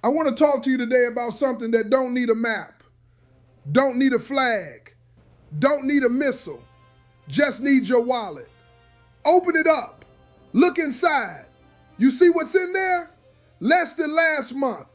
I want to talk to you today about something that don't need a map, don't need a flag, don't need a missile, just needs your wallet. Open it up, look inside. You see what's in there? Less than last month,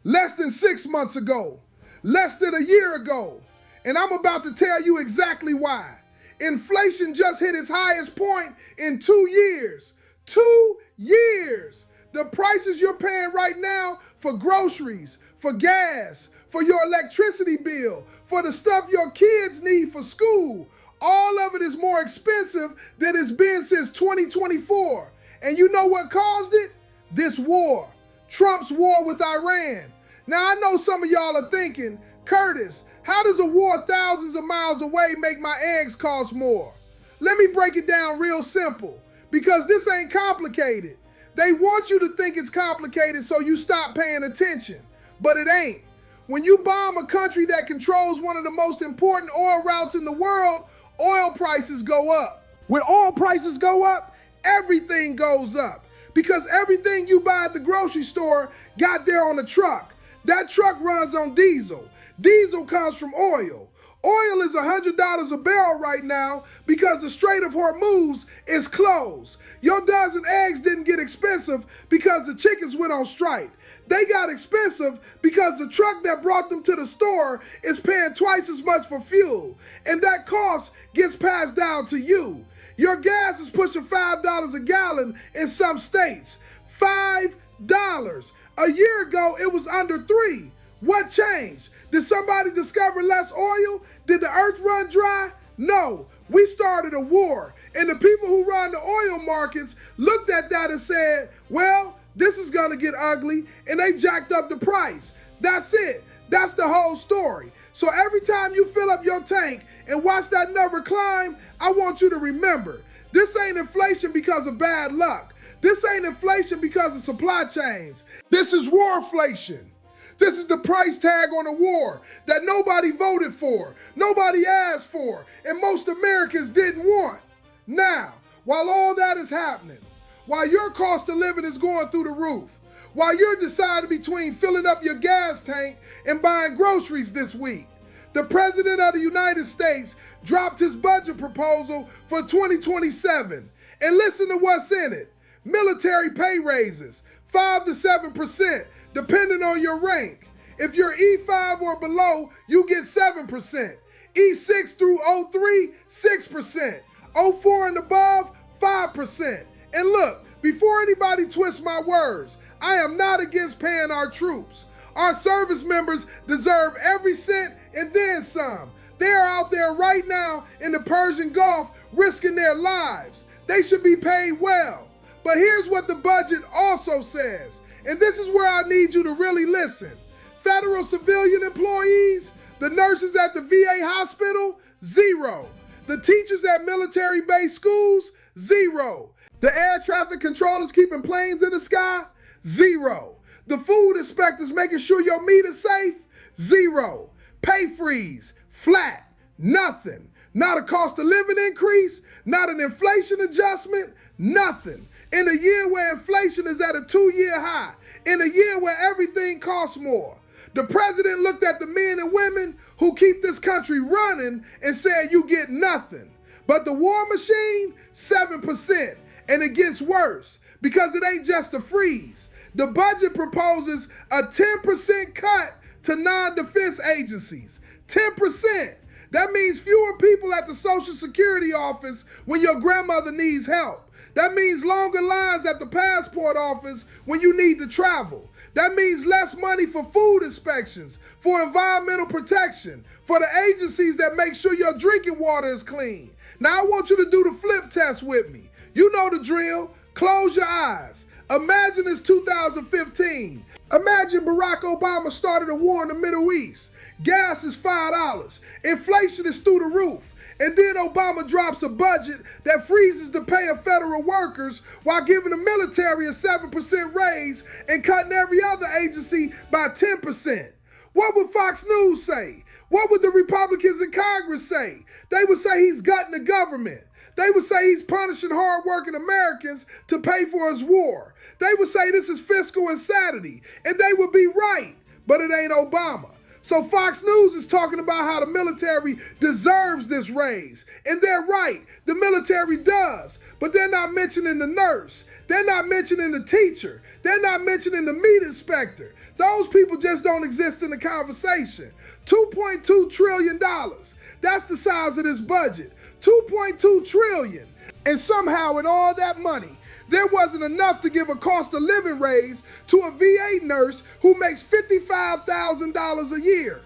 less than 6 months ago, less than a year ago. And I'm about to tell you exactly why. Inflation just hit its highest point in 2 years. 2 years. The prices you're paying right now for groceries, for gas, for your electricity bill, for the stuff your kids need for school, all of it is more expensive than it's been since 2024. And you know what caused it? This war. Trump's war with Iran. Now I know some of y'all are thinking, Curtis, how does a war thousands of miles away make my eggs cost more? Let me break it down real simple, because this ain't complicated. They want you to think it's complicated so you stop paying attention, but it ain't. When you bomb a country that controls one of the most important oil routes in the world, oil prices go up. When oil prices go up, everything goes up, because everything you buy at the grocery store got there on a truck. That truck runs on diesel. Diesel comes from oil. Oil is $100 a barrel right now because the Strait of Hormuz is closed. Your dozen eggs didn't get expensive because the chickens went on strike. They got expensive because the truck that brought them to the store is paying twice as much for fuel, and that cost gets passed down to you. Your gas is pushing $5 a gallon in some states. $5. A year ago, it was under $3. What changed? Did somebody discover less oil? Did the earth run dry? No, we started a war. And the people who run the oil markets looked at that and said, well, this is gonna get ugly, and they jacked up the price. That's it. That's the whole story. So every time you fill up your tank and watch that number climb, I want you to remember, this ain't inflation because of bad luck. This ain't inflation because of supply chains. This is warflation. This is the price tag on a war that nobody voted for, nobody asked for, and most Americans didn't want. Now, while all that is happening, while your cost of living is going through the roof, while you're deciding between filling up your gas tank and buying groceries this week, the President of the United States dropped his budget proposal for 2027. And listen to what's in it. Military pay raises, 5 to 7%, depending on your rank. If you're E5 or below, you get 7%. E6 through O3, 6%. O4 and above, 5%. And look, before anybody twists my words, I am not against paying our troops. Our service members deserve every cent and then some. They are out there right now in the Persian Gulf risking their lives. They should be paid well. But here's what the budget also says, and this is where I need you to really listen. Federal civilian employees, the nurses at the VA hospital, 0. The teachers at military-based schools, 0. The air traffic controllers keeping planes in the sky, 0. The food inspectors making sure your meat is safe, 0. Pay freeze, flat, nothing. Not a cost of living increase, not an inflation adjustment, nothing. In a year where inflation is at a 2-year high, in a year where everything costs more, the president looked at the men and women who keep this country running and said, you get nothing. But the war machine, 7%. And it gets worse because it ain't just a freeze. The budget proposes a 10% cut to non-defense agencies. 10%. That means fewer people at the Social Security office when your grandmother needs help. That means longer lines at the passport office when you need to travel. That means less money for food inspections, for environmental protection, for the agencies that make sure your drinking water is clean. Now I want you to do the flip test with me. You know the drill. Close your eyes. Imagine it's 2015. Imagine Barack Obama started a war in the Middle East. Gas is $5. Inflation is through the roof. And then Obama drops a budget that freezes the pay of federal workers while giving the military a 7% raise and cutting every other agency by 10%. What would Fox News say? What would the Republicans in Congress say? They would say he's gutting the government. They would say he's punishing hardworking Americans to pay for his war. They would say this is fiscal insanity, and they would be right, but it ain't Obama. So Fox News is talking about how the military deserves this raise. And they're right, the military does. But they're not mentioning the nurse. They're not mentioning the teacher. They're not mentioning the meat inspector. Those people just don't exist in the conversation. $2.2 trillion. That's the size of this budget. $2.2 trillion. And somehow in all that money, there wasn't enough to give a cost of living raise to a VA nurse who makes $55,000 a year.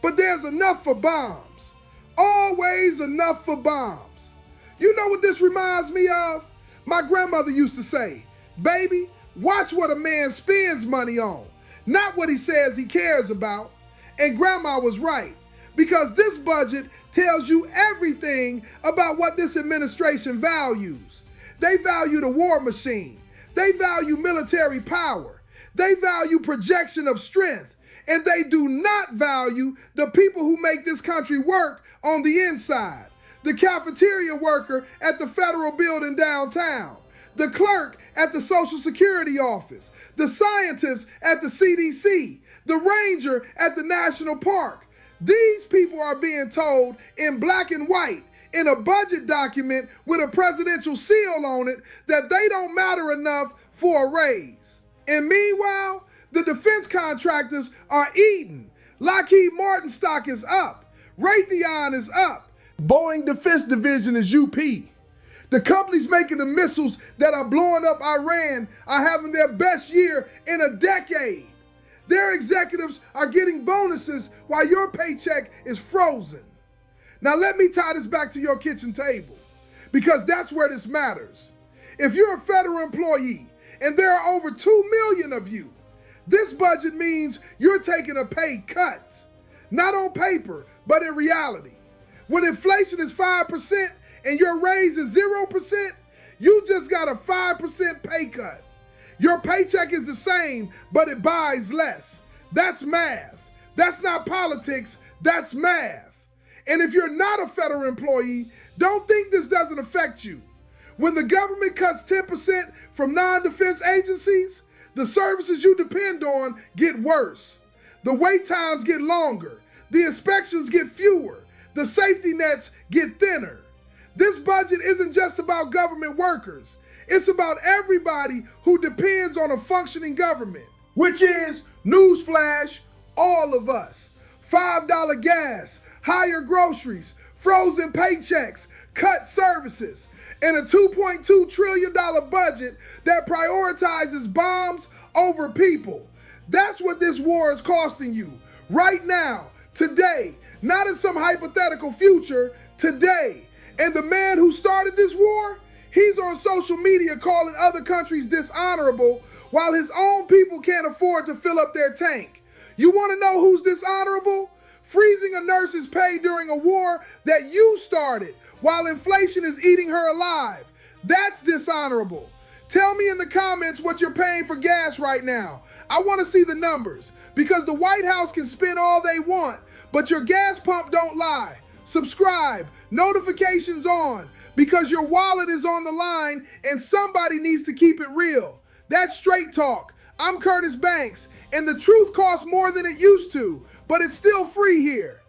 But there's enough for bombs. Always enough for bombs. You know what this reminds me of? My grandmother used to say, baby, watch what a man spends money on, not what he says he cares about. And grandma was right, because this budget tells you everything about what this administration values. They value the war machine. They value military power. They value projection of strength. And they do not value the people who make this country work on the inside. The cafeteria worker at the federal building downtown. The clerk at the Social Security office. The scientist at the CDC. The ranger at the national park. These people are being told in black and white, in a budget document with a presidential seal on it, that they don't matter enough for a raise. And meanwhile, the defense contractors are eating. Lockheed Martin stock is up. Raytheon is up. Boeing Defense Division is UP. The companies making the missiles that are blowing up Iran are having their best year in a decade. Their executives are getting bonuses while your paycheck is frozen. Now let me tie this back to your kitchen table, because that's where this matters. If you're a federal employee and there are over 2 million of you, this budget means you're taking a pay cut. Not on paper, but in reality. When inflation is 5% and your raise is 0%, you just got a 5% pay cut. Your paycheck is the same, but it buys less. That's math. That's not politics, that's math. And if you're not a federal employee, don't think this doesn't affect you. When the government cuts 10% from non-defense agencies, the services you depend on get worse. The wait times get longer. The inspections get fewer. The safety nets get thinner. This budget isn't just about government workers. It's about everybody who depends on a functioning government, which is, newsflash, all of us. $5 gas, higher groceries, frozen paychecks, cut services, and a $2.2 trillion budget that prioritizes bombs over people. That's what this war is costing you right now, today, not in some hypothetical future, today. And the man who started this war, he's on social media calling other countries dishonorable while his own people can't afford to fill up their tank. You want to know who's dishonorable? Freezing a nurse's pay during a war that you started while inflation is eating her alive. That's dishonorable. Tell me in the comments what you're paying for gas right now. I want to see the numbers, because the White House can spend all they want, but your gas pump don't lie. Subscribe, notifications on, because your wallet is on the line and somebody needs to keep it real. That's Straight Talk. I'm Curtis Banks, and the truth costs more than it used to, but it's still free here.